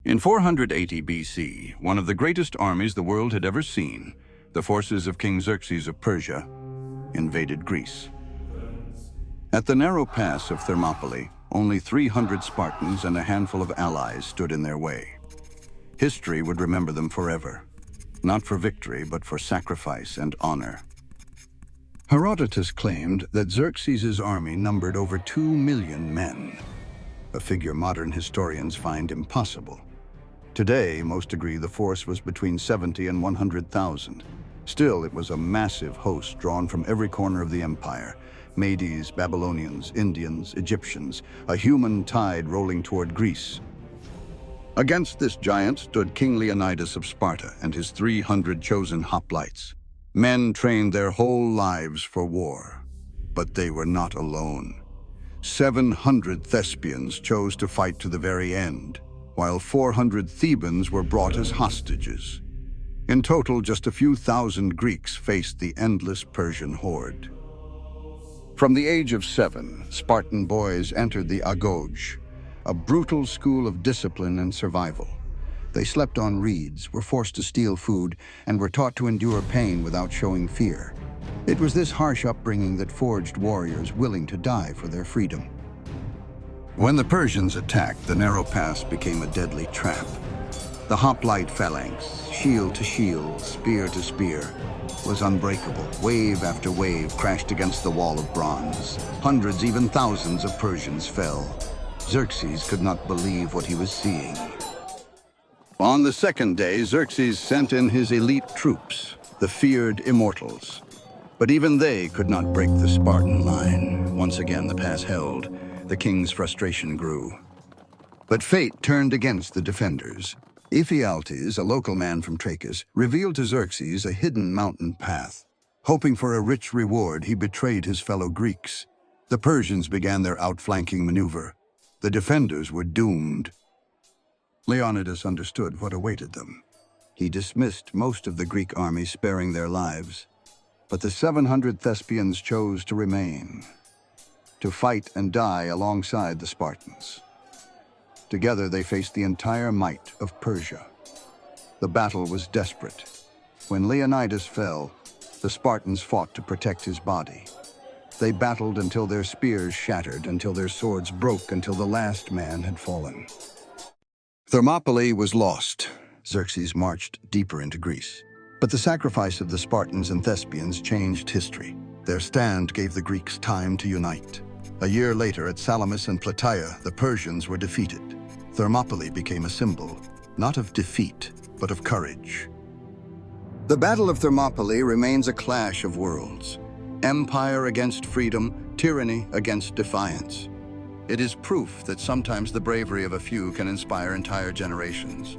In 480 BC, one of the greatest armies the world had ever seen, the forces of King Xerxes of Persia invaded Greece. At the narrow pass of Thermopylae, only 300 Spartans and a handful of allies stood in their way. History would remember them forever, not for victory, but for sacrifice and honor. Herodotus claimed that Xerxes' army numbered over 2 million men, a figure modern historians find impossible. Today, most agree the force was between 70 and 100,000. Still, it was a massive host drawn from every corner of the empire. Medes, Babylonians, Indians, Egyptians, a human tide rolling toward Greece. Against this giant stood King Leonidas of Sparta and his 300 chosen hoplites. Men trained their whole lives for war. But they were not alone. 700 Thespians chose to fight to the very end, while 400 Thebans were brought as hostages. In total, just a few thousand Greeks faced the endless Persian horde. From the age of 7, Spartan boys entered the agoge, a brutal school of discipline and survival. They slept on reeds, were forced to steal food, and were taught to endure pain without showing fear. It was this harsh upbringing that forged warriors willing to die for their freedom. When the Persians attacked, the narrow pass became a deadly trap. The hoplite phalanx, shield to shield, spear to spear, was unbreakable. Wave after wave crashed against the wall of bronze. Hundreds, even thousands of Persians fell. Xerxes could not believe what he was seeing. On the second day, Xerxes sent in his elite troops, the feared immortals. But even they could not break the Spartan line. Once again, the pass held. The king's frustration grew. But fate turned against the defenders. Ephialtes, a local man from Trachis, revealed to Xerxes a hidden mountain path. Hoping for a rich reward, he betrayed his fellow Greeks. The Persians began their outflanking maneuver. The defenders were doomed. Leonidas understood what awaited them. He dismissed most of the Greek army, sparing their lives. But the 700 Thespians chose to remain, to fight and die alongside the Spartans. Together, they faced the entire might of Persia. The battle was desperate. When Leonidas fell, the Spartans fought to protect his body. They battled until their spears shattered, until their swords broke, until the last man had fallen. Thermopylae was lost. Xerxes marched deeper into Greece. But the sacrifice of the Spartans and Thespians changed history. Their stand gave the Greeks time to unite. A year later, at Salamis and Plataea, the Persians were defeated. Thermopylae became a symbol, not of defeat, but of courage. The Battle of Thermopylae remains a clash of worlds. Empire against freedom, tyranny against defiance. It is proof that sometimes the bravery of a few can inspire entire generations.